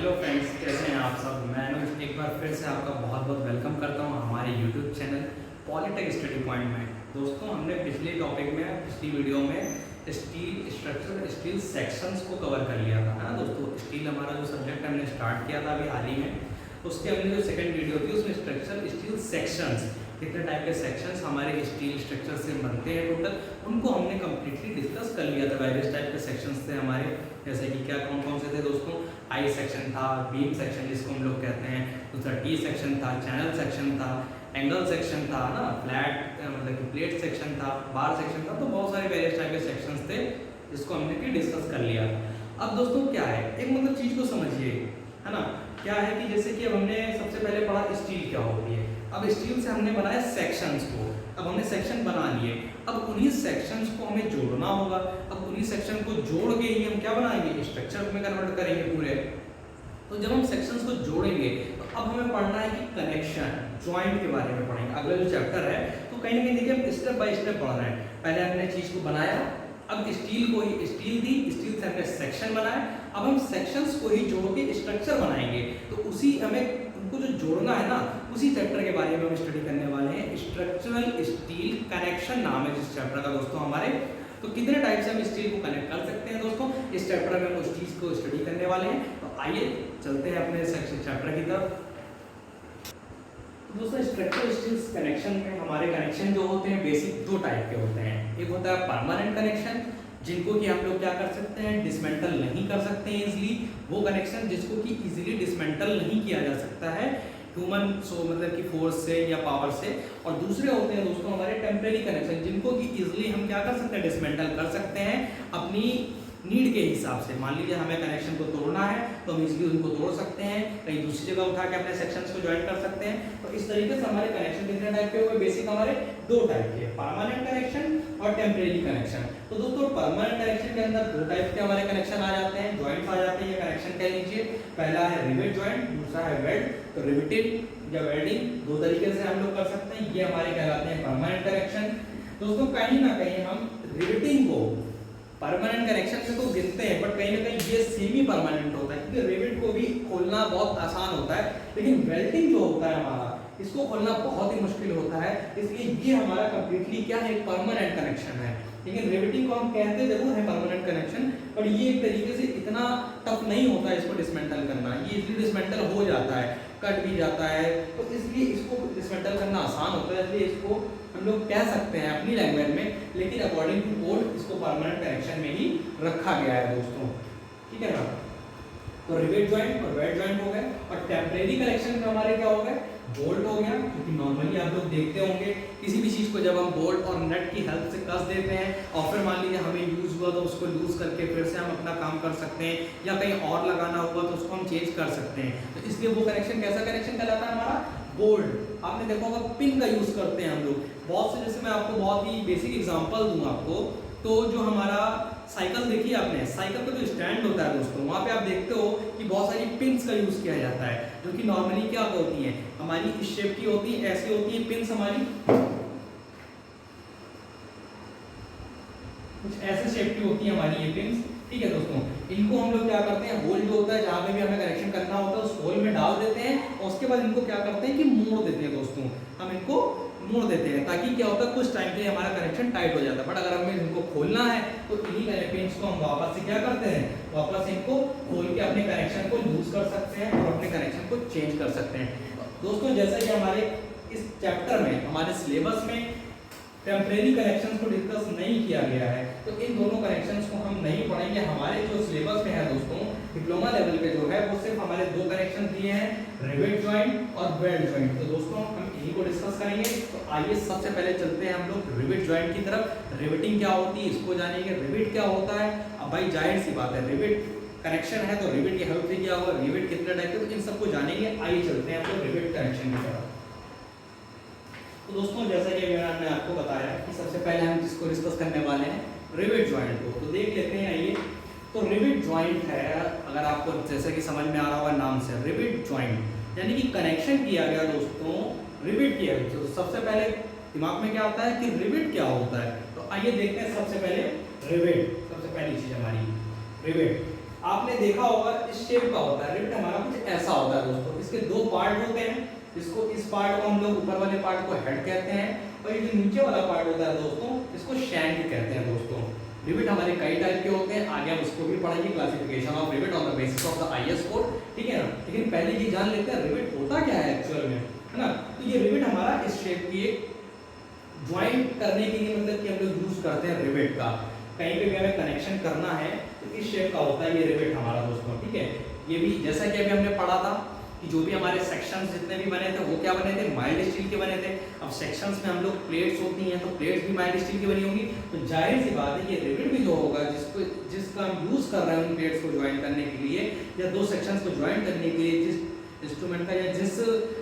Hello friends, कैसे हैं आप सब। मैं अनुज एक बार फिर से आपका बहुत बहुत वेलकम करता हूं हमारे YouTube channel polytech study point में। दोस्तों, हमने पिछली वीडियो में स्टील स्ट्रक्चर, स्टील सेक्शंस को कवर कर लिया था, है ना दोस्तों। स्टील हमारा जो सब्जेक्ट हमने स्टार्ट किया था अभी हाल ही में, उसके हमने जो सेकंड वीडियो थी उसमें स्ट्रक्चर स्टील सेक्शंस, कितने टाइप के सेक्शंस हमारे स्टील स्ट्रक्चर से बनते हैं टोटल, उनको हमने कम्प्लीटली डिस्कस कर लिया था। वेरियस टाइप के सेक्शंस थे हमारे, जैसे कि क्या कौन कौन से थे दोस्तों। आई सेक्शन था, बीम सेक्शन जिसको हम लोग कहते हैं, दूसरा टी सेक्शन था, चैनल सेक्शन था, एंगल सेक्शन था ना, फ्लैट मतलब कि प्लेट सेक्शन था, बार सेक्शन था। तो बहुत सारे वेरियस टाइप के सेक्शंस थे जिसको हमने डिस्कस कर लिया था। अब दोस्तों क्या है, एक मतलब चीज़ को समझिए, है ना। क्या है कि जैसे कि अब हमने सबसे पहले पढ़ा स्टील क्या होती है। अब स्टील से हमने बनाया सेक्शंस को, अब हमने सेक्शन बना लिए, अब उन्हीं सेक्शंस को हमें जोड़ना होगा। अब उन्हीं सेक्शन को जोड़ के ही हम क्या बनाएंगे, स्ट्रक्चर में कन्वर्ट करेंगे पूरे। तो जब हम सेक्शंस को जोड़ेंगे तो अब हमें पढ़ना है कि कनेक्शन, जॉइंट के बारे में पढ़ेंगे। अगला जो चैप्टर है तो कहीं ना कहीं देखिए हम स्टेप बाय स्टेप पढ़ रहे हैं। पहले हमने चीज को बनाया, अब स्टील को ही स्टील थी, स्टील से हमने सेक्शन बनाया, अब हम सेक्शंस को ही जोड़ के स्ट्रक्चर बनाएंगे। तो उसी हमें उनको जो जोड़ना है ना, उसी चैप्टर के बारे में हम स्टडी करने वाले हैं। स्ट्रक्चरल स्टील कनेक्शन नाम है जिस चैप्टर का दोस्तों हमारे। तो कितने टाइप से हम स्टील को कनेक्ट कर सकते हैं दोस्तों, इस चैप्टर में हम उस चीज को स्टडी करने वाले हैं। तो आइए चलते हैं अपने चैप्टर की तरफ। दोस्तों, स्ट्रक्चरल स्टील कनेक्शन में हमारे कनेक्शन जो होते हैं बेसिक दो टाइप के होते हैं। एक होता है परमानेंट कनेक्शन, जिनको कि हम लोग क्या कर सकते हैं, डिसमेंटल नहीं कर सकते हैं इजीली। वो कनेक्शन जिसको कि इजीली डिसमेंटल नहीं किया जा सकता है ह्यूमन मतलब कि फोर्स से या पावर से। और दूसरे होते हैं दोस्तों हमारे टेम्परेरी कनेक्शन, जिनको कि इजीली हम क्या कर सकते हैं, डिसमेंटल कर सकते हैं अपनी नीड के हिसाब से। मान लीजिए हमें कनेक्शन को तोड़ना है तो हम इजीली उनको तोड़ सकते हैं, कहीं दूसरी जगह उठा के अपने सेक्शंस को ज्वाइन कर सकते हैं। तो इस तरीके से हमारे कनेक्शन कितने टाइप के हुए, बेसिक हमारे दो टाइप के, परमानेंट कनेक्शन और टेम्परेरी कनेक्शन। तो दोस्तों परमानेंट कनेक्शन के अंदर दो टाइप के हमारे कनेक्शन आ जाते हैं, ज्वाइंट्स आ जाते हैं। ये कनेक्शन कह लीजिए, पहला है रिवेट ज्वाइंट, दूसरा है वेल्ड। तो रिवेटेड या वेल्डिंग दो तरीके से हम लोग कर सकते हैं, ये हमारे कहलाते हैं परमानेंट कनेक्शन। दोस्तों कहीं ना कहीं हम रिवेटिंग को परमानेंट कनेक्शन से तो गिनते हैं, बट कहीं ना कहीं ये सेमी परमानेंट होता है, क्योंकि रिवेट को भी खोलना बहुत आसान होता है, लेकिन वेल्डिंग जो होता है हमारा, इसको खोलना बहुत ही मुश्किल होता है। इसलिए ये हमारा कंप्लीटली क्या है, एक परमानेंट कनेक्शन है। लेकिन रिवेटिंग को हम कहते जरूर है परमानेंट कनेक्शन, पर ये एक तरीके से इतना टफ नहीं होता है इसको डिसमेंटल करना। ये इजीली डिसमेंटल हो जाता है, कट भी जाता है, तो इसलिए इसको डिसमेंटल करना आसान होता है। इसलिए इसको हम लोग कह सकते हैं अपनी लैंग्वेज में, लेकिन अकॉर्डिंग टू कोड इसको परमानेंट कनेक्शन में ही रखा गया है दोस्तों, ठीक है ना। तो रिवेट ज्वाइंट और वेल्ड ज्वाइंट हो गए। और टेम्परेरी कनेक्शन में हमारे क्या हो गए, बोल्ट हो गया, क्योंकि नॉर्मली आप लोग देखते होंगे किसी भी चीज को जब हम बोल्ट और नट की हेल्प से कस देते हैं और फिर मान लीजिए हमें यूज हुआ तो उसको लूज करके फिर से हम अपना काम कर सकते हैं, या कहीं और लगाना हुआ तो उसको हम चेंज कर सकते हैं। तो इसलिए वो कनेक्शन कैसा कनेक्शन कहलाता है हमारा, बोल्ट। आपने देखा होगा पिन का यूज करते हैं हम लोग बहुत से। जैसे मैं आपको बहुत ही बेसिक एग्जांपल दूं आपको, तो जो हमारा साइकिल देखिए आपने, साइकिल का जो स्टैंड होता है दोस्तों, वहाँ पे आप देखते हो कि बहुत सारी पिन्स का यूज किया जाता है, जो कि नॉर्मली क्या होती हैं, हमारी इस शेप की होती है, ऐसी होती है पिन्स हमारी, कुछ ऐसे शेप की होती है हमारी ये पिन्स, ठीक है दोस्तों। इनको हम लोग क्या करते हैं, होल जो होता है जहाँ पे भी हमें कनेक्शन करना होता है उस होल में डाल देते हैं, और उसके बाद इनको क्या करते हैं कि मोड़ देते हैं दोस्तों। हम इनको मोड़ देते हैं ताकि क्या होता है, कुछ टाइम के लिए हमारा कनेक्शन टाइट हो जाता है। बट अगर हमें इनको खोलना है तो इन्हीं पिन्स को हम वापस से क्या करते हैं, वापस इनको खोल के अपने कनेक्शन को लूज कर सकते हैं और अपने कनेक्शन को चेंज कर सकते हैं दोस्तों। जैसा कि हमारे इस चैप्टर में, हमारे सिलेबस में टेम्परेरी कनेक्शंस को डिस्कस नहीं किया गया है, तो इन दोनों कनेक्शंस को हम नहीं पढ़ेंगे। हमारे जो सिलेबस में है दोस्तों, डिप्लोमा लेवल पे जो है वो सिर्फ हमारे दो कनेक्शन दिए हैं, रिवेट ज्वाइंट और वेल्ड ज्वाइंट। तो दोस्तों हम इन्हीं को डिस्कस करेंगे। तो आइए सबसे पहले चलते हैं हम लोग रिवेट ज्वाइंट की तरफ। रिवेटिंग क्या होती है इसको जानेंगे, रिवेट क्या होता है। अब भाई जाहिर सी बात है, रिवेट कनेक्शन है तो रिवेट की हेल्प से क्या होगा, रिवेट कितने टाइप के, तो इन सबको जानेंगे। आइए चलते हैं हम लोग रिवेट कनेक्शन की तरफ। तो दोस्तों जैसा कि मैंने आपको बताया कि सबसे पहले हम जिसको डिस्कस करने वाले हैं, रिवेट ज्वाइंट को, तो देख लेते हैं। आइए, तो रिवेट ज्वाइंट है, अगर आपको जैसे कि समझ में आ रहा होगा नाम से, रिवेट ज्वाइंट यानी कि कनेक्शन किया गया दोस्तों रिवेट की हेल्प से। तो सबसे पहले दिमाग में क्या आता है कि रिवेट क्या होता है, तो आइए देखते हैं। सबसे पहले रिवेट, सबसे पहली चीज हमारी रिवेट। आपने देखा होगा इस शेप का होता है रिवेट हमारा कुछ ऐसा होता है दोस्तों। इसके दो पार्ट होते हैं, इसको इस पार्ट को हम लोग ऊपर वाले पार्ट को हेड कहते हैं और ये जो नीचे वाला पार्ट होता है दोस्तों इसको शैंक कहते हैं दोस्तों। रिवेट हमारे कई टाइप के होते हैं, आगे हम उसको भी पढ़ेंगे, classification of rivet on the basis of the IS code, ठीक है ना। लेकिन पहले ये जान लेते हैं रिवेट होता क्या है एक्चुअल में, है ना। तो ये रिवेट हमारा इस शेप की एक ज्वाइंट करने के लिए मतलब कि हम लोग यूज करते हैं रिवेट का। कहीं पे भी हमें कनेक्शन करना है तो इस शेप का होता है ये रिवेट हमारा दोस्तों, ठीक है। ये भी जैसा कि अभी हमने पढ़ा था कि जो भी हमारे सेक्शंस जितने भी बने थे वो क्या बने थे, माइल्ड स्टील के बने थे। अब सेक्शंस में हम लोग प्लेट्स होती हैं तो प्लेट्स भी माइल्ड स्टील की बनी होंगी, तो जाहिर सी बात है ये रिवेट भी जो होगा जिसका हम यूज कर रहे हैं उन प्लेट्स को ज्वाइन करने के लिए या दो सेक्शंस को ज्वाइन करने के लिए जिस इंस्ट्रूमेंट का या जिस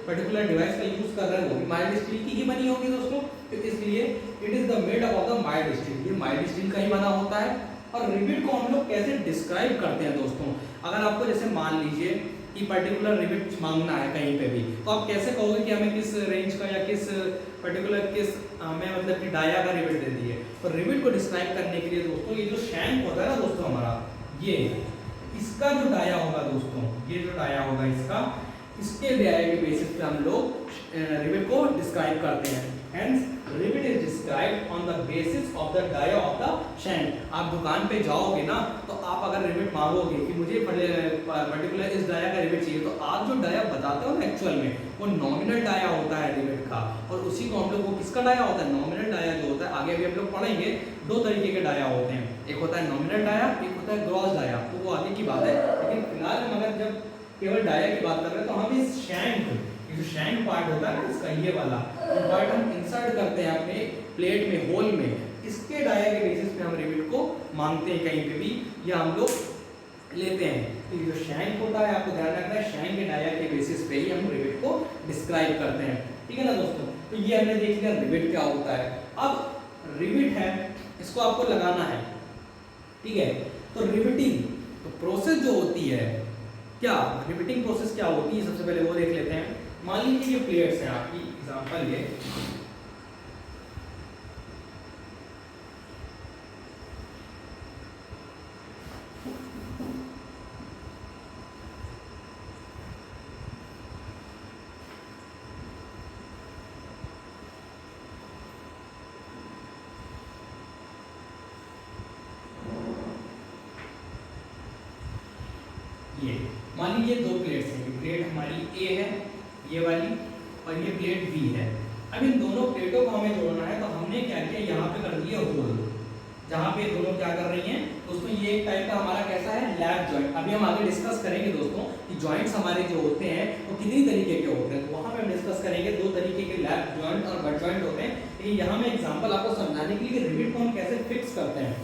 पर्टिकुलर डिवाइस का यूज कर रहे हैं वो भी माइल्ड स्टील की ही बनी होगी दोस्तों। तो इसलिए it is the made of the mild steel, ये माइल्ड स्टील का ही बना होता है। और रिवेट को हम लोग कैसे डिस्क्राइब करते हैं दोस्तों, अगर आपको जैसे मान लीजिए कि पर्टिकुलर रिवेट मांगना है कहीं पे भी तो आप कैसे कहोगे कि हमें किस रेंज का या किस पर्टिकुलर किस हमें मतलब कि डाया का रिवेट दे दिए। तो रिवेट को डिस्क्राइब करने के लिए दोस्तों ये जो शैंक होता है ना दोस्तों हमारा, ये इसका जो डाया होगा दोस्तों, ये जो डाया होगा इसके डाया के बेसिस पे हम लोग रिवेट को डिस्क्राइब करते हैं। Hence, rivet is described on the basis of the dia of the shank. आप दुकान पे जाओगे ना तो आप अगर रिवेट मांगोगे कि मुझे पर्टिकुलर इस डाया का रिवेट चाहिए तो आप जो डाया बताते हो ना एक्चुअल में वो नॉमिनल डाया होता है रिवेट का, और उसी को हम लोग वो किसका डाया होता है, नॉमिनल डाया जो होता है। आगे भी हम लोग पढ़ेंगे दो तरीके के डाया होते हैं, एक होता है नॉमिनल डाया, एक होता है ग्रॉस डाया, तो वो आगे की बात है। लेकिन फिलहाल हम अगर जब केवल डाया की बात कर रहे हैं तो हम इस शैंक जो शैंक पार्ट होता है ना इसका ये वाला पार्ट हम इंसर्ट करते हैं अपने प्लेट में होल में, इसके डाया के बेसिस पे हम रिवेट को मांगते हैं कहीं पे भी या हम लोग लेते हैं। तो ये जो शैंक होता है आपको ध्यान रखना है, शैंक के डाया के बेसिस पे ही हम रिवेट को डिस्क्राइब करते हैं, ठीक है ना दोस्तों। तो ये हमने देख लिया रिवेट क्या होता है। अब रिवेट है इसको आपको लगाना है, ठीक है। तो रिवेटिंग तो प्रोसेस जो होती है, क्या रिवेटिंग प्रोसेस क्या होती है सबसे पहले वो देख लेते हैं। मान लीजिए ये प्लेट्स हैं आपकी, एग्जांपल ये मान लीजिए दो प्लेट्स हैं, प्लेट हमारी ए है ये वाली और ये प्लेट बी है। अब इन दोनों प्लेटों को हमें जोड़ना है तो हमने क्या किया, यहाँ पे कर दिया होल, जहाँ पे दोनों क्या कर रही हैं दोस्तों, ये एक टाइप का हमारा कैसा है लैप जॉइंट। अभी हम आगे डिस्कस करेंगे दोस्तों कि जॉइंट्स हमारे जो होते हैं वो कितनी तरीके के होते हैं, तो वहाँ पे हम डिस्कस करेंगे दो तरीके के लैप जॉइंट और बट जॉइंट होते हैं। लेकिन यहाँ मैं एग्जाम्पल आपको समझाने के लिए रिवेट को हम कैसे फिक्स करते हैं,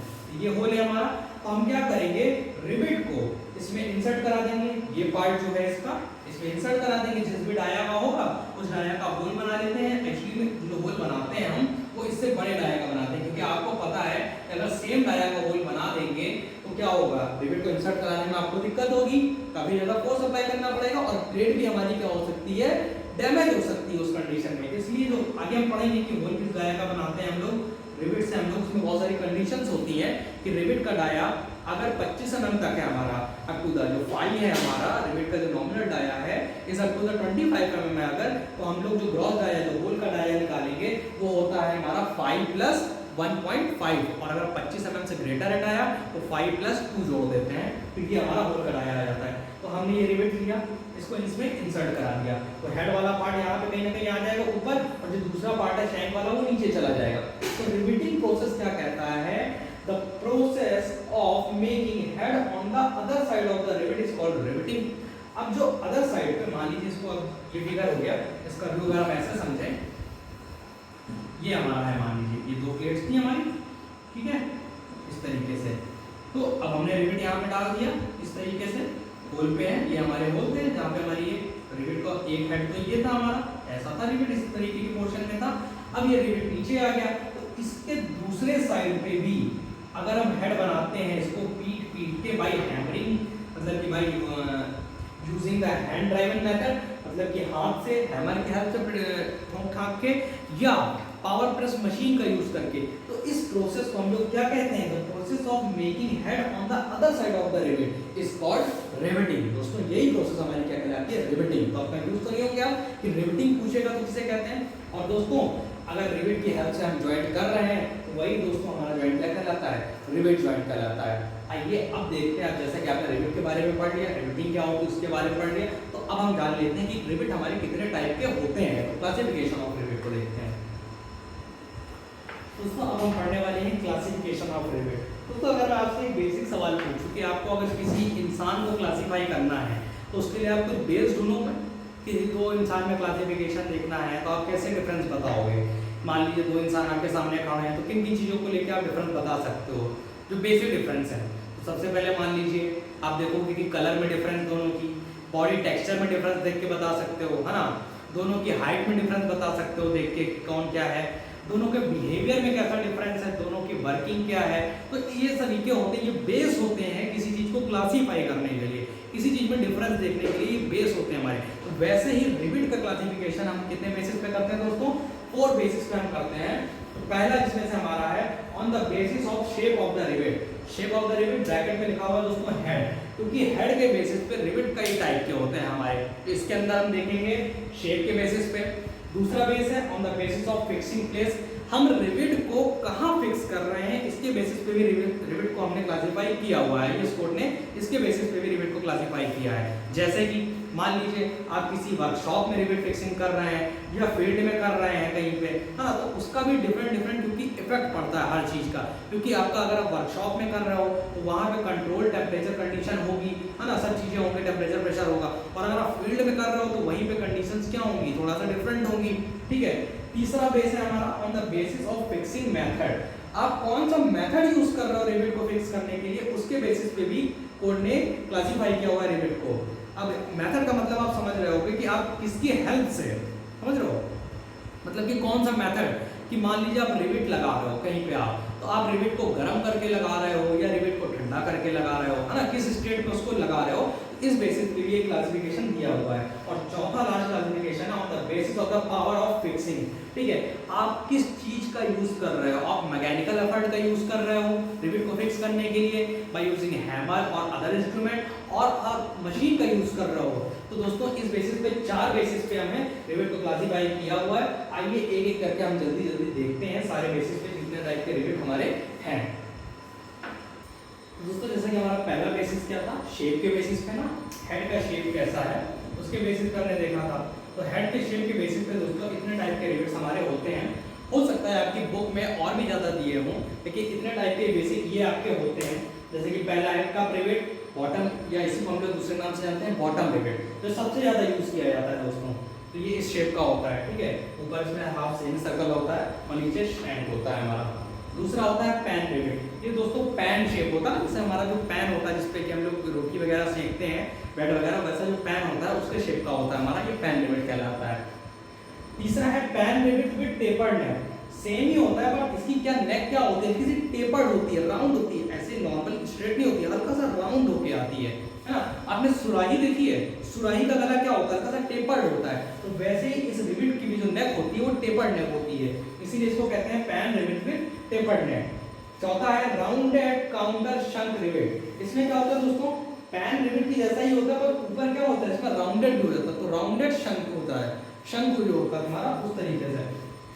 ये होल है हमारा, तो हम क्या करेंगे रिवेट को इसमें इंसर्ट करा देंगे, ये पार्ट जो है इसका इसमें इंसर्ट करा देंगे, जिस भी डाया का होगा उस डाया का होल बना लेते हैं। एक्चुअली में जो होल बनाते हैं हम वो इससे बड़े डाया का बनाते हैं, क्योंकि आपको पता है कि अगर सेम डाया का होल बना देंगे तो क्या होगा, रिवेट को इंसर्ट कराने में आपको दिक्कत होगी, काफी ज्यादा फोर्स अप्लाई करना पड़ेगा और प्लेट भी हमारी क्या हो सकती है, डैमेज हो सकती है उस कंडीशन में। इसलिए जो आगे हम पढ़ेंगे कि होल किस डाया का बनाते हैं हम लोग रिवेट से, हम लोग उसमें बहुत सारी कंडीशंस होती हैं कि रिवेट का डाया अगर 25 mm तक है हमारा, अप टू द जो फाई है हमारा रिवेट का जो नॉमिनल डाया है इस अप टू द 25 mm में अगर, तो हम लोग जो ग्रॉस डाया जो होल का डाया निकालेंगे वो होता है हमारा 5 + 1.5, और अगर 25 mm से ग्रेटर है डाया तो 5 + 2 जोड़ देते हैं, तो ये हमारा होल का डाया आ जाता है। तो हमने ये रिवेट लिया, इसको इसमें इंसर्ट करा दिया, तो हेड वाला पार्ट यहाँ पे कहीं ना कहीं आ जाएगा ऊपर और जो दूसरा पार्ट है शैंक वाला वो नीचे चला जाएगा। तो रिवेटिंग प्रोसेस क्या कहता है, the process of making head on the other side of the rivet is called riveting। अब जो अदर साइड पे मान लीजिए इसको अब ये फिगर हो गया, इसका व्यू अगर हम ऐसे समझें, ये हमारा है मान लीजिए ये दो प्लेट्स थी हमारी, ठीक है इस तरीके से। तो अब हमने रिवेट यहाँ पे डाल दिया इस तरीके से, होल पे है, ये हमारे होल थे जहाँ पे हमारी ये रिवेट का एक हेड तो ये था हमारा, ऐसा था रिवेट इस तरीके के पोर्शन में था। अब ये रिवेट नीचे आ गया तो इसके दूसरे साइड पे भी अगर हम हेड बनाते हैं इसको पीट के बाई हैमरिंग, मतलब कि by using the hand driven method, मतलब कि हाथ से हैमर की हेल्प से ठोक ठाक के, या पावर प्रेस मशीन का यूज करके। तो इस प्रोसेस को हम लोग क्या कहते हैं, the process of making head on the other side of the rivet is called riveting. दोस्तों यही प्रोसेस हमारी क्या कहलाती है, रिवेटिंग। तो आप कंफ्यूज तो नहीं हो क्या कि रिवेटिंग पूछेगा तो किसे कहते हैं। और दोस्तों अगर रिवेट की हेल्प से हम ज्वाइंट कर रहे हैं तो वही दोस्तों हमारा ज्वाइंट क्या कहलाता है, रिवेट ज्वाइंट कहलाता है। आइए अब देखते हैं, जैसा कि आपने रिवेट के बारे में पढ़ लिया, रिवेटिंग क्या होती है उसके बारे में पढ़ लिया, तो अब हम जान लेते हैं कि रिवेट हमारे कितने टाइप के होते हैं। तो क्लासिफिकेशन ऑफ रिवेट को देखते हैं। दोस्तों अब हम पढ़ने वाले हैं क्लासिफिकेशन ऑफ रिवेट। दोस्तों अगर मैं आपसे एक बेसिक सवाल पूछूं कि आपको अगर किसी इंसान को क्लासिफाई करना है तो उसके लिए आप कुछ बेस ढूंढोगे, किसी दो इंसान में क्लासिफिकेशन देखना है तो आप कैसे डिफरेंस बताओगे। मान लीजिए दो इंसान आपके सामने खड़े हैं तो किन किन चीज़ों को लेकर आप डिफरेंस बता सकते हो, जो बेसिक डिफरेंस है। तो सबसे पहले मान लीजिए आप देखोगे कि कलर में डिफरेंस, दोनों की बॉडी टेक्सचर में डिफरेंस देख के बता सकते हो, है ना। दोनों की हाइट में डिफरेंस बता सकते हो देख के कौन क्या है, दोनों के बिहेवियर में कैसा डिफरेंस है, दोनों की वर्किंग क्या है। तो ये तरीके होते हैं, ये बेस होते हैं किसी चीज़ को क्लासीफाई करने के लिए, किसी चीज़ में डिफरेंस देखने के लिए बेस होते हैं हमारे। तो वैसे ही रिवेट का क्लासिफिकेशन हम कितने बेसिस पे करते हैं दोस्तों, 4 बेसिस पे हम करते हैं। तो पहला जिसमें से हमारा है on the basis of shape of the rivet. Shape of the rivet bracket में लिखा हुआ है दोस्तों हेड, क्योंकि हेड के बेसिस पे रिवेट कई टाइप के होते हैं हमारे। तो इसके अंदर हम देखेंगे शेप के बेसिस पे। दूसरा बेस है on the basis of fixing place, हम रिवेट को कहाँ फिक्स कर रहे हैं इसके बेसिस पे भी रिवेट को हमने क्लासिफाई किया हुआ है। इस कोड ने इसके बेसिस पे भी रिवेट को क्लासिफाई किया है। जैसे कि मान लीजिए आप किसी वर्कशॉप में रिवेट फिक्सिंग कर रहे हैं या फील्ड में कर रहे हैं कहीं पे, है ना, तो उसका भी डिफरेंट क्योंकि इफेक्ट पड़ता है हर चीज़ का। क्योंकि आपका अगर आप वर्कशॉप में कर रहे हो तो वहाँ पे कंट्रोल टेम्परेचर कंडीशन होगी, है ना, सब चीज़ें होंगी, टेम्परेचर प्रेशर होगा। और अगर आप फील्ड में कर रहे हो तो वहीं पे कंडीशंस क्या होंगी, थोड़ा सा डिफरेंट होंगी, ठीक है। तीसरा बेस है हमारा on the basis of fixing method, आप कौन सा मेथड यूज कर रहे हो रिवेट को फिक्स करने के लिए, उसके बेसिस पे भी कोड ने क्लासिफाई किया हुआ है रिवेट को। अब मेथड का मतलब आप समझ रहे होगे कि आप किसकी हेल्प से, समझ रहे हो, मतलब कि कौन सा मेथड, कि मान लीजिए आप रिवेट लगा रहे हो कहीं पे आप, तो आप रिवेट को गर्म करके लगा रहे हो या रिवेट को ठंडा करके लगा रहे हो, है ना, किस स्टेट में उसको लगा रहे हो, इस बेसिस पे भी क्लासिफिकेशन दिया हुआ है। और चौथा लास्ट क्लासिफिकेशन है on the basis of the power of fixing, ठीक है, आप किस चीज का यूज कर रहे हो, आप मैकेनिकल एफर्ट का यूज कर रहे हो रिवेट को फिक्स करने के लिए बाय यूजिंग हैमर और अदर इंस्ट्रूमेंट, और आप मशीन का यूज कर रहे हो। तो दोस्तों इस बेसिस पे 4 बेसिस पे हमने रिवेट को क्लासिफाई किया हुआ है। आइए एक एक करके हम जल्दी जल्दी देखते हैं सारे बेसिस पे जितने टाइप के रिवेट हमारे हैं। दोस्तों जैसे कि हमारा पहला बेसिस क्या था, शेप के बेसिस पे ना, हेड का शेप कैसा है उसके बेसिस पे हमने देखा था। तो हेड के शेप के बेसिस पे दोस्तों इतने टाइप के रिवेट्स हमारे होते हैं। हो सकता है आपकी बुक में और भी ज़्यादा दिए हों, लेकिन इतने टाइप के बेसिक ये आपके होते हैं। जैसे कि पहला है कप रिवेट, बॉटम, या इसी को हम लोग दूसरे नाम से जानते हैं बॉटम रिवेट, जो सबसे ज़्यादा यूज़ किया जाता है दोस्तों। तो ये इस शेप का होता है, ठीक है, ऊपर इसमें हाफ सेमी सर्कल होता है और नीचे स्टैंड होता है हमारा। दूसरा होता है पैन रिवेट, ये दोस्तों पैन शेप होता है, जैसे हमारा जो पैन होता है जिसपे कि हम लोग रोटी वगैरह सेकते हैं, ब्रेड वगैरह, वैसा जो पैन होता है उसके शेप का होता है हमारा, ये पैन रिवेट कहलाता है। तीसरा है pan rivet with tapered neck, same ही होता है बट इसकी क्या नेक क्या होती है, किसी टेपर्ड होती है, राउंड होती है, ऐसे नॉर्मल स्ट्रेट नहीं होती है, हल्का सा राउंड होके आती है ना। आपने सुराही देखी है, सुराही का गला क्या होता है, हल्का सा टेपर्ड होता है। तो वैसे ही इस रिवेट की भी जो नेक होती है वो टेपर्ड नेक होती है, इसीलिए इसको कहते हैं पैन रिवेट विद टेपर्ड नेक। चौथा है राउंडेड काउंटर शंक रिवेट, इसमें क्या होता है दोस्तों, पैन रिवेट की जैसा ही होता है पर ऊपर क्या होता है, इसमें राउंडेड भी हो जाता है, तो राउंडेड शंक होता है, शंक जो होता है हमारा उस तरीके से।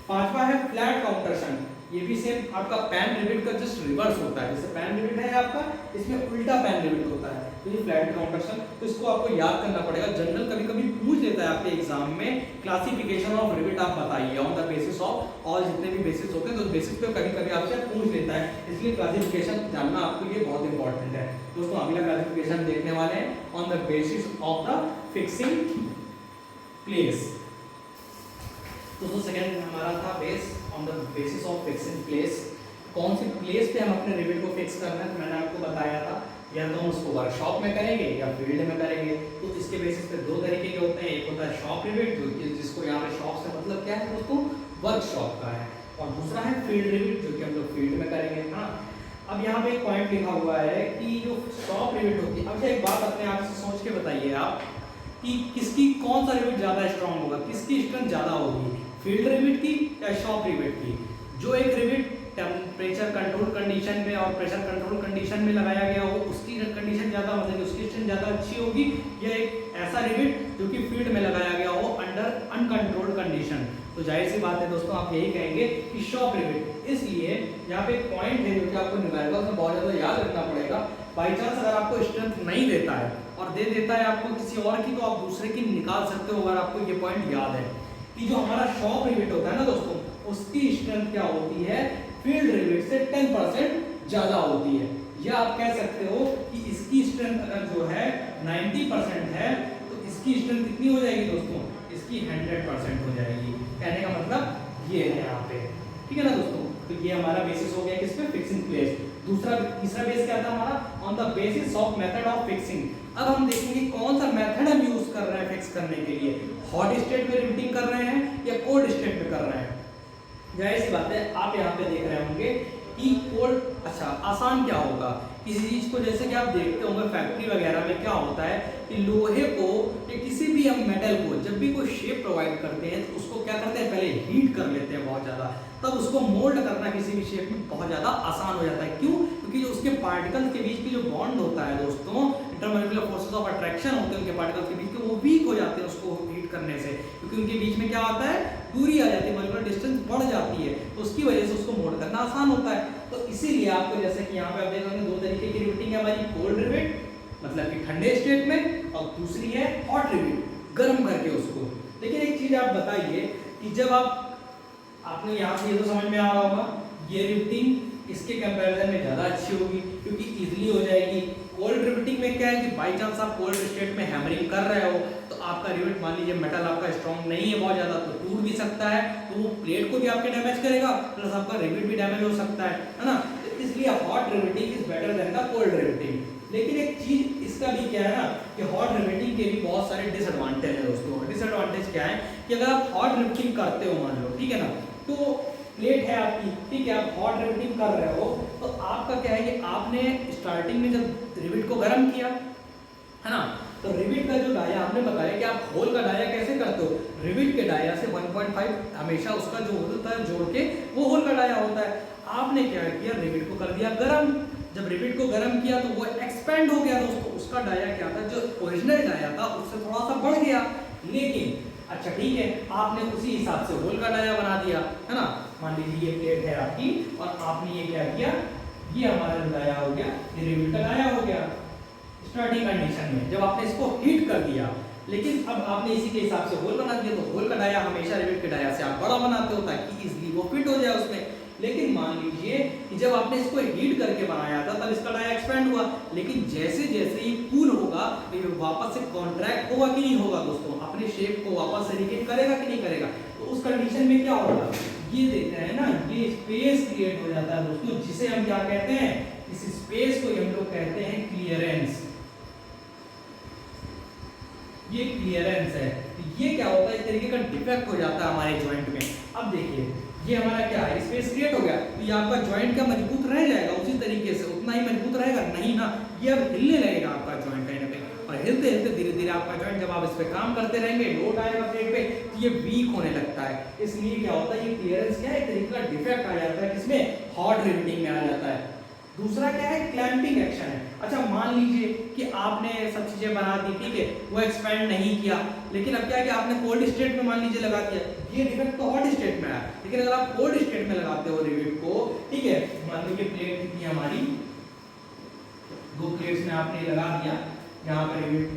पांचवा है फ्लैट काउंटर शंक, ये भी सेम आपका पैन रिवेट का जस्ट रिवर्स होता है, जैसे पैन रिवेट है आपका, इसमें उल्टा पैन रिवेट होता है, तो ये फ्लैट काउंटर शंक। तो इसको आपको याद करना पड़ेगा, जनरल कभी कभी पूछ लेता है आपके एग्जाम में, क्लासिफिकेशन ऑफ रिवेट आप बताइए ऑन द बेसिस ऑफ, और जितने भी बेसिस होते हैं तो बेसिस पे कभी कभी आपसे पूछ लेता है, इसलिए क्लासिफिकेशन जानना आपके लिए बहुत इंपॉर्टेंट है। दोस्तों अगला क्लासिफिकेशन देखने वाले हैं on the basis of the fixing place. दोस्तों सेकंड हमारा था base on the basis of fixing place, कौन सी प्लेस पे हम अपने रिवेट को फिक्स करना है, तो मैंने आपको बताया था, या तो हम उसको वर्कशॉप में करेंगे या फील्ड में करेंगे। तो इसके बेसिस पे दो तरीके के होते हैं, एक होता है शॉप रिवेट, जो जिसको यहाँ पे शॉप से मतलब क्या है दोस्तों, वर्कशॉप का है, और दूसरा है फील्ड रिवेट जो कि हम लोग फील्ड में करेंगे। हाँ, अब यहाँ पे एक पॉइंट लिखा हुआ है कि जो शॉप रिवेट होती है, अब एक बात अपने आप से सोच के बताइए आप कि किसकी कौन सा रिवेट ज़्यादा स्ट्रांग होगा, किसकी स्ट्रेंथ ज़्यादा होगी, फील्ड रिवेट की या शॉप रिवेट की। जो एक रिवेट टेम्परेचर कंट्रोल कंडीशन में और प्रेशर कंट्रोल कंडीशन में लगाया गया हो उसकी कंडीशन ज़्यादा मतलब उसकी स्ट्रेंथ ज़्यादा अच्छी होगी, या एक ऐसा रिवेट जो कि फील्ड में लगाया गया हो अंडर अनकंट्रोल्ड कंडीशन। तो जाहिर सी बात है दोस्तों आप यही कहेंगे कि शॉप रिवेट। इसलिए यहाँ पे एक पॉइंट है जो कि आपको न्यूमेरिकल में बहुत ज़्यादा याद रखना पड़ेगा। बाई चांस अगर आपको स्ट्रेंथ नहीं देता है और दे देता है आपको किसी और की, तो आप दूसरे की निकाल सकते हो अगर आपको ये पॉइंट याद है कि जो हमारा शॉप रिवेट होता है ना दोस्तों, उसकी स्ट्रेंथ क्या होती है, फील्ड रिवेट से 10% ज्यादा होती है। या आप कह सकते हो कि इसकी स्ट्रेंथ अगर जो है 90% है तो इसकी स्ट्रेंथ कितनी हो जाएगी दोस्तों, इसकी 100% हो जाएगी। कहने का मतलब ये है यहाँ पे, ठीक है ना दोस्तों। तो ये हमारा बेसिस हो गया किस पे, फिक्सिंग प्लेस। तीसरा बेस क्या था हमारा, on the basis of method of fixing. अब हम देखेंगे कौन सा मेथड हम यूज कर रहे हैं फिक्स करने के लिए, हॉट स्टेट में रिवेटिंग कर रहे हैं या कोल्ड स्टेट में कर रहे हैं। जाहिर सी बात है आप यहाँ पे देख रहे होंगे कि कोल्ड, अच्छा आसान क्या होगा किसी चीज को, जैसे कि आप देखते होंगे फैक्ट्री वगैरह में क्या होता है कि लोहे को या किसी भी हम मेटल को जब भी कोई शेप प्रोवाइड करते हैं तो उसको क्या करते हैं, पहले हीट कर लेते हैं बहुत ज़्यादा, तब उसको मोल्ड करना किसी भी शेप में बहुत ज़्यादा आसान हो जाता है। क्यों? क्योंकि जो उसके पार्टिकल्स के बीच की जो बॉन्ड होता है दोस्तों, इंटरमोलिकुलर फोर्सेस ऑफ अट्रैक्शन होते हैं उनके पार्टिकल्स के बीच के, वो वीक हो जाते हैं उसको हीट करने से, क्योंकि उनके बीच में क्या होता है, दूरी आ जाती है, मोलिकुलर डिस्टेंस बढ़ जाती है, तो उसकी वजह से उसको मोल्ड करना आसान होता है। तो इसीलिए आपको जैसे कि यहाँ पे आप देख रहे हैं दो तरीके की रिवेटिंग है हमारी, कोल्ड रिवेट मतलब कि ठंडे स्टेट में, और दूसरी है हॉट रिवेट गर्म करके उसको। लेकिन एक चीज आप बताइए कि जब आपने यहाँ से ये तो समझ में आ रहा होगा, ये रिवेटिंग इसके कंपैरिजन में ज़्यादा अच्छी होगी क्योंकि इजीली हो जाएगी। कोल्ड रिवेटिंग में क्या है कि बाई चांस आप कोल्ड स्टेट में हैमरिंग कर रहे हो तो आपका रिवेट, मान लीजिए मेटल आपका स्ट्रॉन्ग नहीं है बहुत ज़्यादा, तो टूट भी सकता है, तो वो प्लेट को भी आपके डैमेज करेगा प्लस आपका रिवेट भी डैमेज हो सकता है ना। तो इसलिए hot riveting is better than the cold riveting. लेकिन एक चीज इसका भी क्या है ना कि हॉट रिवेटिंग के भी बहुत सारे डिसएडवांटेज है दोस्तों। डिसएडवांटेज क्या है कि अगर आप हॉट रिवेटिंग करते हो मान लो, ठीक है ना, तो प्लेट है आपकी, ठीक है, आप हॉट रिवेटिंग कर रहे हो तो आपका क्या है कि आपने स्टार्टिंग में जब रिवेट को गर्म किया है ना, तो रिवेट का जो डाया आपने बताया कि आप होल का डाया कैसे करते हो, रिवेट के डाया से 1.5 हमेशा उसका जो होता है जोड़ के वो होल का डाया होता है। आपने क्या किया, रिवेट को कर दिया गर्म। जब रिवेट को गर्म किया तो वो एक्सपेंड हो गया दोस्तों, उसका डाया क्या था, जो ओरिजिनल डाया था उससे थोड़ा सा बढ़ गया। लेकिन अच्छा ठीक है, आपने उसी हिसाब से होल का डाया बना दिया है ना। मान लीजिए ये प्लेट है आपकी और आपने ये क्या किया, ये हमारा जो डाया हो गया, ये रिवेट का डाया हो गया स्टार्टिंग कंडीशन में, जब आपने इसको हीट कर दिया। लेकिन अब आपने इसी के हिसाब से होल बना दिया, तो होल का डाया हमेशा रिवेट के डाया से आप बड़ा बनाते हो ताकि इजीली वो फिट हो जाए उसमें। लेकिन मान लीजिए कि जब आपने इसको हीट करके बनाया था तब इसका डाया एक्सपेंड हुआ, लेकिन जैसे जैसे ये कूल होगा तो ये वापस से कॉन्ट्रैक्ट होगा कि नहीं होगा दोस्तों, अपने शेप को वापस से रिटेन करेगा कि नहीं करेगा। तो उस कंडीशन में क्या होगा, ये देखते हैं ना, ये स्पेस क्रिएट हो जाता है दोस्तों, जिसे हम क्या कहते हैं, इस स्पेस को हम लोग कहते हैं क्लियरेंस। ये क्लियरेंस है। ये क्या होता है, एक तरीके का डिफेक्ट हो जाता है हमारे जॉइंट में। अब देखिए ये हमारा क्या है, स्पेस क्रिएट हो गया, तो ये आपका जॉइंट क्या मजबूत रह जाएगा उसी तरीके से, उतना ही मजबूत रहेगा नहीं ना, ये अब हिलने लगेगा आपका जॉइंट कहीं ना कहीं, और हिलते हिलते धीरे धीरे आपका जॉइंट, जब आप इस पे काम करते रहेंगे, लोड आएगा प्लेट पे, तो ये वीक होने लगता है। इसलिए क्या होता है, ये क्लियरेंस क्या है, एक तरीके का डिफेक्ट आ जाता है, किसमें, हॉट रिवेटिंग में आ जाता है। दूसरा क्या है, क्लैंपिंग एक्शन है। अच्छा मान लीजिए कि आपने सब चीजें बना दी, ठीक है, वो एक्सपेंड नहीं किया, लेकिन अब क्या है कि आपने कोल्ड स्टेट में मान लीजिए लगा दिया, ये डिफेक्ट तो हॉट स्टेट में आया, लेकिन अगर आप कोल्ड स्टेट में लगाते हो रिवेट को, ठीक है, मान लीजिए प्लेट कितनी हमारी, 2 प्लेट्स में आपने लगा दिया यहाँ पे रिवेट,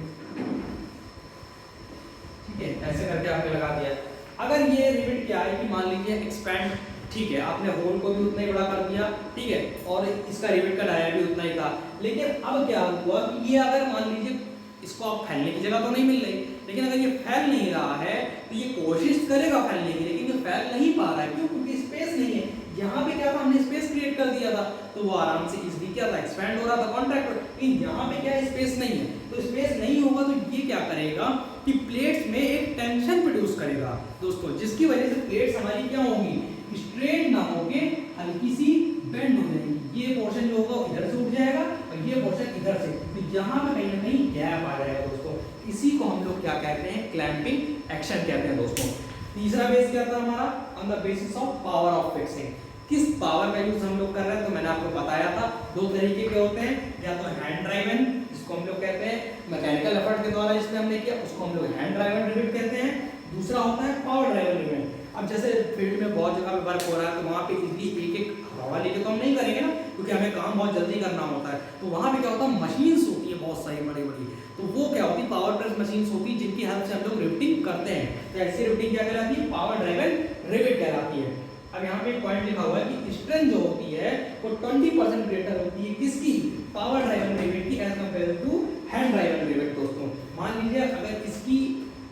ठीक है, ऐसे करके आपने लगा दिया। अगर ये रिवेट क्या है कि मान लीजिए एक्सपेंड, ठीक है, आपने होल को भी उतना ही बड़ा कर दिया, ठीक है, और इसका रिवेट का डाया भी उतना ही था, लेकिन अब क्या हुआ कि ये अगर मान लीजिए इसको आप फैलने की जगह तो नहीं मिल रही, लेकिन अगर ये फैल नहीं रहा है तो ये कोशिश करेगा फैलने की, लेकिन ये फैल नहीं पा रहा है। क्यों? क्योंकि स्पेस नहीं है। यहाँ पे क्या था, हमने स्पेस क्रिएट कर दिया था, तो वो आराम से इजीली क्या था, एक्सपैंड हो रहा था, कॉन्ट्रैक्ट। लेकिन यहाँ पे क्या है, स्पेस नहीं है, तो स्पेस नहीं होगा तो ये क्या करेगा कि प्लेट्स में एक टेंशन प्रोड्यूस करेगा दोस्तों, जिसकी वजह से प्लेट्स हमारी क्या होंगी, स्ट्रेट ना होके हल्की सी बेंड हो जाएगी। ये पोर्शन जो होगा इधर से उठ जाएगा और ये पोर्शन इधर से, तो यहाँ पे कहीं ना कहीं गैप आ जाएगा दोस्तों। इसी को हम लोग क्या कहते हैं, क्लैंपिंग एक्शन कहते हैं दोस्तों। तीसरा बेस क्या था हमारा, on the basis of power of fixing. किस पावर का यूज हम लोग कर रहे हैं, तो मैंने आपको बताया था दो तरीके के होते हैं, या तो हैंड ड्राइवन जिसको हम लोग कहते हैं मैकेनिकल एफर्ट के द्वारा जिसमें हमने किया उसको हम लोग हैंड ड्राइवन रिवेट कहते हैं, दूसरा होता है पावर ड्राइवन रिवेट। अब जैसे फील्ड में बहुत जगह पे वर्क हो रहा है तो वहाँ पे इजीली एक एक हवा लेके तो हम नहीं करेंगे ना, क्योंकि हमें काम बहुत जल्दी करना होता है, तो वहाँ पे क्या होता है मशीन्स होती है बहुत सारी बड़ी बड़ी, तो वो क्या होती है पावर प्रेस मशीन्स होती है जिनकी हेल्प से हम लोग रिवेटिंग करते हैं, तो ऐसी रिवेटिंग क्या कहलाती है, पावर ड्राइवन रिवेट कहलाती है। अब यहाँ पे एक पॉइंट लिखा हुआ है कि स्ट्रेंथ जो होती है वो 20% ग्रेटर होती है किसकी, पावर ड्राइवन रिवेट की as compare to hand driven rivet. दोस्तों मान लीजिए अगर इसकी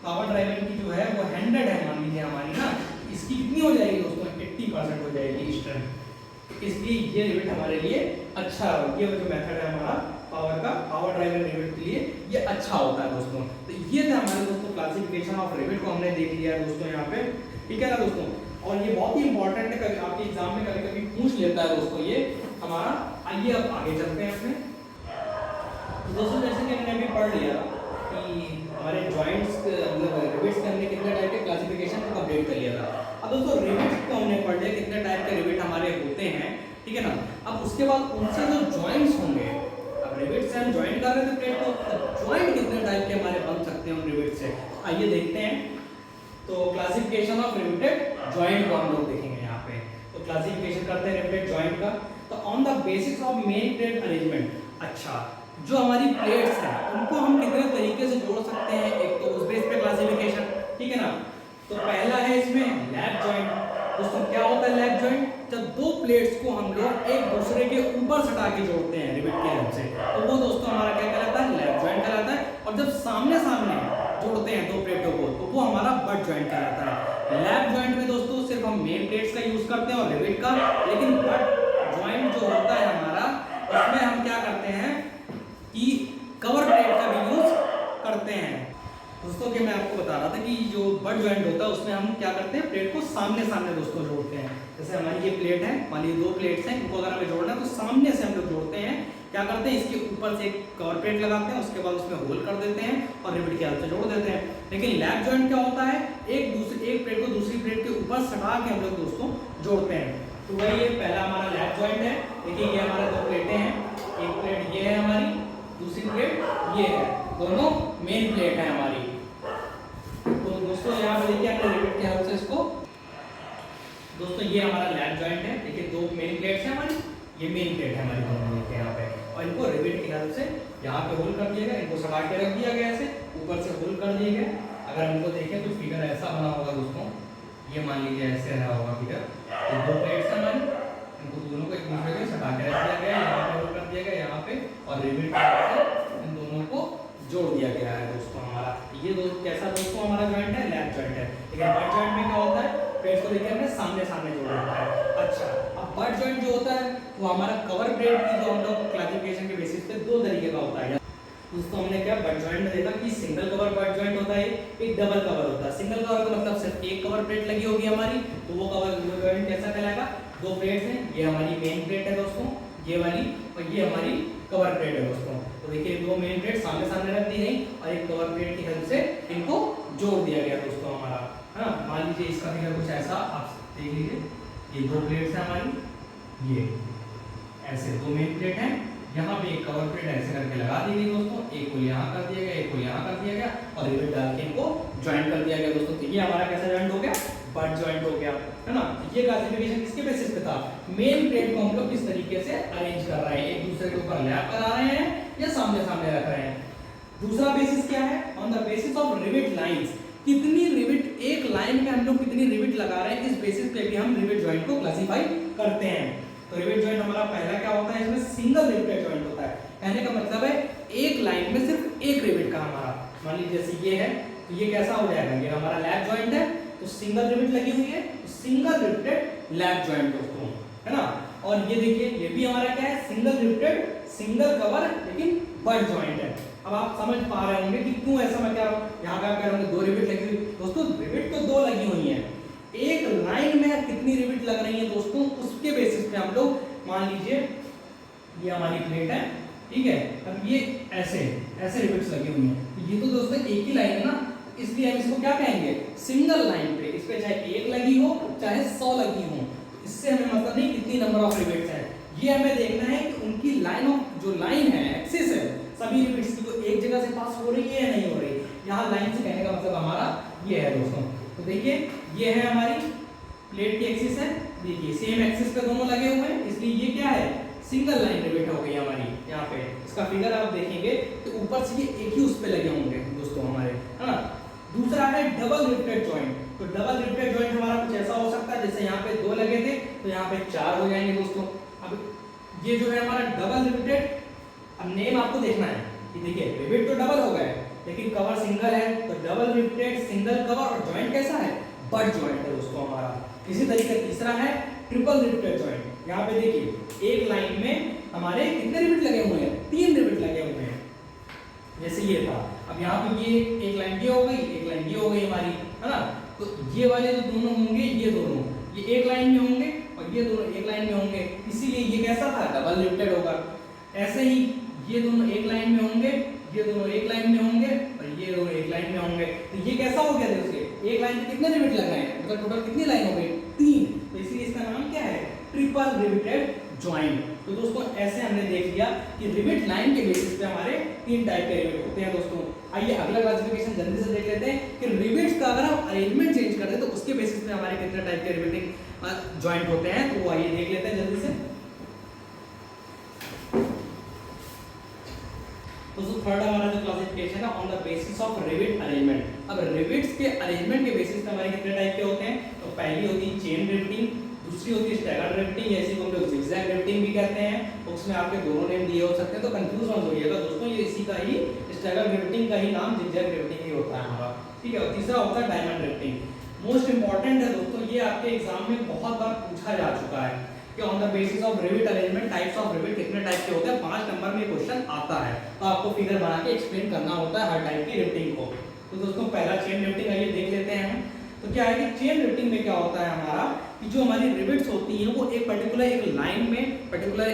पावर ड्राइवन की जो है वो 100 है मान लीजिए हमारी ना, इसकी कितनी हो जाएगी दोस्तों 80% हो जाएगी स्ट्रेंथ, इसलिए ये रिवेट हमारे लिए अच्छा है, ये जो मेथड है हमारा पावर का पावर ड्राइवन रिवेट के लिए ये अच्छा होता है दोस्तों। तो ये था हमारे दोस्तों क्लासिफिकेशन ऑफ रिवेट को हमने देख लिया है दोस्तों यहाँ पे, ठीक है ना दोस्तों, और ये बहुत ही इंपॉर्टेंट है, कभी आपके एग्जाम में कभी कभी पूछ लेता है दोस्तों ये हमारा। आइए अब आगे चलते हैं इसमें। तो दोस्तों जैसे कि हमने अभी पढ़ लिया कि हमारे जॉइंट्स मतलब रिवेट्स के हमने कितने टाइप के क्लासिफिकेशन को कंप्लीट कर लिया था। अब दोस्तों रिवेट्स को हमने पढ़ लिया कितने टाइप के रिवेट हमारे होते हैं, ठीक है ना। अब उसके बाद उनसे जो जॉइंट्स होंगे, अब रिवेट से हम जॉइंट कर रहे थे प्लेट को, जॉइंट कितने टाइप के हमारे बन सकते हैं उन रिवेट से, आइए देखते हैं। तो क्लासिफिकेशन ऑफ रिवेटेड जॉइंट को हम लोग देखेंगे यहाँ पे। तो क्लासिफिकेशन करते हैं रिवेटेड जॉइंट का। तो on the basis of main plate arrangement, अच्छा जो हमारी प्लेट्स हैं उनको हम कितने तरीके से जोड़ सकते हैं, एक तो उस बेस पे क्लासिफिकेशन, ठीक है ना। तो पहला है इसमें लैप जॉइंट। दोस्तों क्या होता है लैप जॉइंट, जब दो प्लेट्स को हम लोग एक दूसरे के ऊपर सटा के जोड़ते हैं रिवेट की हेल्प से, तो वो दोस्तों हमारा क्या कहलाता है, लैप जॉइंट कहलाता है। और जब सामने सामने जोड़ते हैं दो प्लेटों को तो वो हमारा बट जॉइंट कहलाता है। लैप जॉइंट में दोस्तों सिर्फ हम मेन प्लेट्स का यूज करते हैं और रिवेट का, लेकिन बट जॉइंट जो होता है हमारा उसमें हम क्या करते हैं कि कवर प्लेट का भी यूज करते हैं। दोस्तों कि मैं आपको बता रहा था कि जो बट जॉइंट होता है उसमें हम क्या करते हैं प्लेट को सामने सामने दोस्तों जोड़ते हैं। जैसे हमारी ये प्लेट है, मान लीजिए दो प्लेट्स हैं, इनको अगर हमें जोड़ना है तो सामने से हम लोग जोड़ते हैं। क्या करते हैं इसके ऊपर से एक कवर प्लेट लगाते हैं, उसके बाद उसमें होल कर देते हैं और रिवेट की हेल्प से जोड़ देते हैं। लेकिन लैप जॉइंट क्या होता है, एक प्लेट को दूसरी प्लेट के ऊपर सटा के हम लोग दोस्तों जोड़ते हैं। तो वही ये पहला हमारा लैप जॉइंट है। देखिए ये हमारे दो प्लेटें हैं, एक प्लेट ये है हमारी, दूसरी प्लेट ये है, दोनों मेन प्लेट है हमारी। तो दोस्तों यहाँ पे देखिए हमने रिवेट की हेल्प से इसको, दोस्तों ये हमारा लैप जॉइंट है। देखिए दो मेन प्लेट्स हैं हमारी, ये मेन प्लेट है हमारी दोनों देखिए यहाँ पे, और इनको रिवेट की हेल्प से यहाँ पे होल कर दिया गया, इनको सटा के रख दिया गया ऐसे, ऊपर से होल कर दिए गए। अगर हमको देखें तो फिगर ऐसा बना होगा दोस्तों, ये मान लीजिए ऐसे रहा होगा फिगर। तो दो प्लेट्स हैं हमारी, इनको दोनों को एक दूसरे के सटा के रख दिया गया, यहाँ पे होल कर दिया गया यहाँ पे, और रिवेट की हेल्प से इन दोनों को जोड़ दिया गया है दोस्तों हमारा। ये कैसा दोस्तों हमारा जॉइंट है, लैप जॉइंट है। लेकिन बट जॉइंट में क्या होता है, प्लेट्स को देखिए हमने सामने सामने जोड़ा होता है। अच्छा अब बट जॉइंट जो होता है वो हमारा कवर प्लेट की जो हम लोग क्लासिफिकेशन के बेसिस पे दो तरीके का होता है। दोस्तों हमने क्या बट जॉइंट में देखा कि सिंगल कवर बट जॉइंट होता है, एक डबल कवर होता है। सिंगल कवर का मतलब सिर्फ एक कवर प्लेट लगी होगी हमारी, तो वो कवर जॉइंट कैसा कहलाएगा, दो प्लेट्स हैं, ये हमारी मेन प्लेट है दोस्तों ये वाली, और ये हमारी कवर प्लेट है दोस्तों। तो देखिए दो मेन प्लेट सामने सामने रख दी गई और एक कवर प्लेट की हेल्प से इनको जोड़ दिया गया दोस्तों हमारा। हाँ मान लीजिए इसका फिगर कुछ ऐसा आप देख लीजिए, ये दो प्लेट्स हैं हमारी, ये ऐसे दो मेन प्लेट हैं, यहाँ पे एक कवर प्लेट ऐसे करके लगा दी गई दोस्तों, एक को यहाँ कर दिया गया, एक को यहाँ कर दिया गया और रिवेट डाल के इनको ज्वाइंट कर दिया गया दोस्तों। तो ये हमारा कैसा ज्वाइंट हो गया, बट ज्वाइंट हो गया, है ना। ये क्लासिफिकेशन किसके बेसिस पे था, मेन प्लेट को हम लोग किस तरीके से अरेंज कर रहे हैं, एक दूसरे के ऊपर लैप करा रहे हैं या सामने सामने रख रहे हैं। दूसरा बेसिस क्या है, on the basis of rivet lines, कितनी रिवेट एक लाइन में हम लोग कितनी रिवेट लगा रहे हैं, इस बेसिस पे भी हम रिवेट ज्वाइंट को क्लासिफाई करते हैं। तो रिवेट ज्वाइंट हमारा पहला क्या होता है, इसमें सिंगल रिवेट ज्वाइंट होता है। कहने का मतलब है एक लाइन में सिर्फ एक रिवेट का हमारा, मान लीजिए जैसे ये है तो ये कैसा हो जाएगा, ये हमारा लैप ज्वाइंट है तो सिंगल रिवेट लगी हुई है, तो सिंगल रिवेटेड लैप ज्वाइंट दोस्तों, है ना। और ये देखिए ये भी हमारा क्या है, सिंगल रिवेटेड सिंगल कवर लेकिन बट ज्वाइंट है। अब आप समझ पा रहे होंगे कि क्यों ऐसा, मैं क्या यहाँ पे आप कह रहे होंगे दो रिवेट लगी हुई, दोस्तों रिवेट तो दो लगी हुई है, एक लाइन में कितनी रिवेट लग रही है दोस्तों, उसके बेसिस पे हम लोग मान लीजिए ये हमारी प्लेट है, ठीक है, अब ये ऐसे ऐसे रिवेट्स लगी हुई हैं, ये तो दोस्तों एक ही लाइन है ना, इस इसलिए हम इसको क्या कहेंगे, सिंगल लाइन पे, इस पे चाहे एक लगी हो चाहे 100 लगी हो, इससे हमें मतलब नहीं कितनी नंबर ऑफ रिवेट्स हैं, ये हमें देखना है कि उनकी लाइन ऑफ जो लाइन है एक्सिस है सभी रिवेट्स की वो एक जगह से पास हो रही है या नहीं हो रही। यहाँ लाइन से कहने का मतलब हमारा ये है दोस्तों। तो देखिए ये है हमारी प्लेट की एक्सिस है, देखिए सेम एक्सिस पे दोनों लगे हुए हैं, इसलिए ये क्या है, सिंगल लाइन रिवेट हो गई हमारी। यहाँ पे इसका फिगर आप देखेंगे तो ऊपर से ये एक ही उस पे लगे होंगे दोस्तों हमारे, है ना। दूसरा है डबल रिवेटेड जॉइंट। तो डबल रिवेटेड जॉइंट हमारा कुछ ऐसा हो सकता है, जैसे यहाँ पे 2 लगे थे तो यहाँ पे 4 हो जाएंगे दोस्तों। अब ये जो है हमारा डबल रिवेटेड, अब नेम आपको देखना है कि देखिए रिवेट तो डबल हो गए लेकिन कवर सिंगल है, तो डबल रिवेटेड सिंगल कवर, और जॉइंट कैसा है, बट जॉइंट है दोस्तों हमारा। इसी तरीके तीसरा है ट्रिपल रिवेटेड जॉइंट। यहाँ पे देखिए एक लाइन में हमारे कितने रिवेट लगे हुए हैं, 3 रिवेट लगे हुए हैं, जैसे ये था। अब यहाँ पे ये एक लाइन ये हो गई, एक लाइन ये हो गई हमारी, है ना। तो ये वाले जो दोनों होंगे, ये दोनों ये एक लाइन में होंगे और ये दोनों एक लाइन में होंगे, इसीलिए ये कैसा था, डबल रिवेटेड होगा। ऐसे ही ये दोनों एक लाइन में होंगे, ये दोनों एक लाइन में होंगे और ये दोनों एक लाइन में होंगे, तो ये कैसा हो गया देखिए, एक लाइन में कितने रिवेट लग रहे हैं, मतलब टोटल कितनी लाइन हो गई, 3। तो इसलिए इसका नाम क्या है, ट्रिपल रिवेटेड जॉइंट। तो दोस्तों ऐसे हमने देख लिया कि रिवेट लाइन के बेसिस पे हमारे 3 टाइप के रिवेट होते हैं दोस्तों। आइए अगला क्लासिफिकेशन जल्दी से देख लेते हैं कि रिवेट्स का अगर हम अरेंजमेंट चेंज कर दें तो उसके बेसिस पे हमारे कितने टाइप के रिवेटिंग जॉइंट होते हैं। तो वो आइए देख लेते हैं जल्दी से। दोस्तों थर्ड हमारा जो क्लासिफिकेशन है on the basis of rivet arrangement. अब रिवेट्स के अरेंजमेंट के बेसिस पे हमारे कितने टाइप के होते हैं। तो पहली होती है चेन रिवेटिंग, दूसरी होती है स्टैगर्ड रिवेटिंग, जैसे को हम लोग जिगजैग रिवेटिंग भी कहते हैं। उसमें आपके दोनों नेम दिए हो सकते हैं, तो कंफ्यूज मत होइएगा दोस्तों, ये इसी का ही स्टैगर्ड रिवेटिंग का ही नाम जिगजैग रिवेटिंग ही होता है हमारा, ठीक है। और तीसरा होता है डायमंड रिवेटिंग। मोस्ट इंपॉर्टेंट है दोस्तों, ये आपके एग्जाम में बहुत बार पूछा जा चुका है कि on the basis of rivet arrangement types of rivet कितने टाइप के होते हैं। 5 नंबर में क्वेश्चन आता है, तो आपको फिगर बना के एक्सप्लेन करना होता है हर टाइप की रिवेटिंग को। तो दोस्तों पहला चेन रिवेटिंग आइए देख लेते हैं हम। तो क्या है कि चेन रिवेटिंग में क्या होता है हमारा कि जो हमारी रिवेट्स होती हैं वो एक पर्टिकुलर एक लाइन में पर्टिकुलर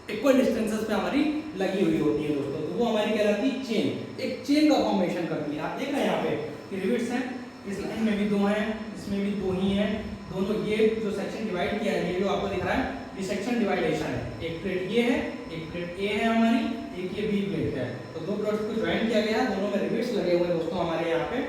इक्वल डिस्टेंसेस पे हमारी लगी हुई होती है दोस्तों, तो वो हमारी कहलाती है चेन, एक चेन का फॉर्मेशन करती है। आप देख रहे हैं यहाँ पे कि रिवेट्स हैं, इस लाइन में भी 2 हैं, इसमें भी 2 ही हैं, दोनों ये जो सेक्शन डिवाइड किया है, ये जो आपको दिख रहा है ये सेक्शन डिवाइडेशन है। एक प्लेट ये है, एक प्लेट ए है हमारी, एक ये बी प्लेट है, तो 2 प्लेट्स को ज्वाइन किया गया, दोनों में रिवेट्स लगे हुए हैं दोस्तों हमारे यहाँ पे,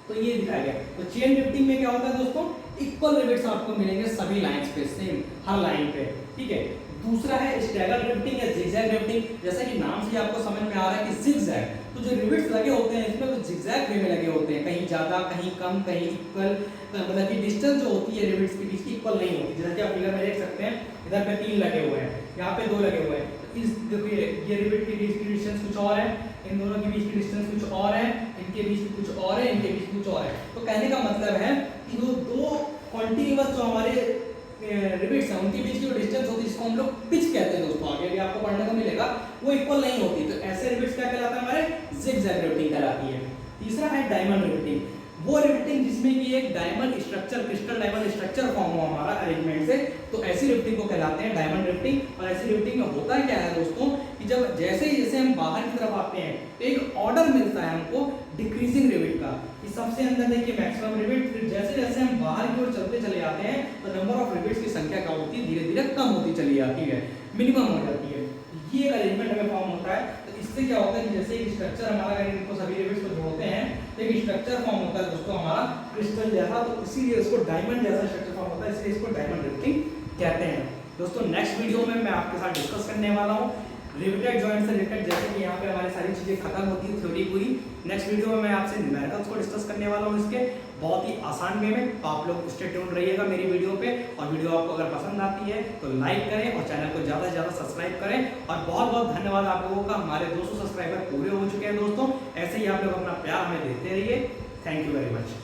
तो ये दिखाया गया। तो चेन रिवेटिंग में क्या होता है दोस्तों, इक्वल रिवेट्स आपको मिलेंगे सभी लाइंस पे, सेम हर लाइन पे, ठीक है। दूसरा है स्टैगर्ड रिवेटिंग या जिगजैग रिवेटिंग, जैसा कि नाम से आपको समझ में आ रहा है कि जिगजैग, तो जो रिवेट्स लगे होते हैं इसमें वो जिगजैग वे में लगे होते हैं, कहीं ज्यादा कहीं कम कहीं इक्वल, मतलब कि डिस्टेंस जो होती है रिवेट्स के बीच की इक्वल नहीं होती। जैसा कि आप फिगर में देख सकते हैं, इधर पे 3 लगे हुए हैं, यहाँ पे 2 लगे हुए हैं, तो इस देखिए ये रिवेट के बीच की डिस्टेंस कुछ और है, इन दोनों के बीच की डिस्टेंस कुछ और है, इनके बीच की कुछ और है, इनके बीच कुछ और है। तो कहने का मतलब है कि जो 2 कॉन्टिन्यूअस जो हमारे रिवेट्स हैं उनके बीच की जो डिस्टेंस होती है जिसको हम लोग पिच कहते हैं दोस्तों, आगे भी आपको पढ़ने को मिलेगा, वो इक्वल नहीं होती। तो ऐसे रिवेट्स क्या कहलाता है हमारे, जिगजैग रिवेटिंग कहलाती है। तीसरा है डायमंड रिवेटिंग, वो रिवेटिंग जिसमें कि एक diamond structure, crystal diamond structure form हो हमारा अरेंजमेंट से, तो ऐसी रिवेटिंग को कहलाते हैं डायमंड रिवेटिंग। और ऐसी रिवेटिंग में होता क्या है दोस्तों कि जब जैसे ही जैसे हम बाहर की तरफ आते हैं तो एक ऑर्डर मिलता है हमको डिक्रीजिंग रिवेट का, कि सबसे अंदर देखिए मैक्सिमम रिवेट, फिर जैसे जैसे हम बाहर की ओर चलते चले जाते हैं तो नंबर ऑफ रिवेट्स की संख्या क्या होती है, धीरे धीरे कम होती चली जाती है, मिनिमम हो जाती है। ये एक अरेंजमेंट हमें फॉर्म होता है। तो इससे क्या होता है कि जैसे एक स्ट्रक्चर हमारा अगर इनको सभी रिवेट्स को जोड़ते हैं तो एक स्ट्रक्चर फॉर्म होता है दोस्तों हमारा क्रिस्टल जैसा, तो इसीलिए इसको डायमंड जैसा स्ट्रक्चर फॉर्म होता है, इसलिए इसको डायमंड रिवेटिंग कहते हैं। दोस्तों नेक्स्ट वीडियो में मैं आपके साथ डिस्कस करने वाला हूँ रिवेटेड जॉइंट से रिलेटेड, जैसे कि यहाँ पे हमारी सारी चीजें खत्म होती है थ्योरी पूरी। नेक्स्ट वीडियो में मैं आपसे न्यूमेरिकल्स को डिस्कस करने वाला हूँ इसके बहुत ही आसान वे में। तो आप लोग स्टे ट्यून्ड रहिएगा मेरी वीडियो पे, और वीडियो आपको अगर पसंद आती है तो लाइक करें और चैनल को ज़्यादा से ज़्यादा सब्सक्राइब करें। और बहुत बहुत धन्यवाद आप लोगों का, हमारे 200 सब्सक्राइबर पूरे हो चुके हैं दोस्तों। ऐसे ही आप लोग अपना प्यार हमें देते रहिए। Thank you very much.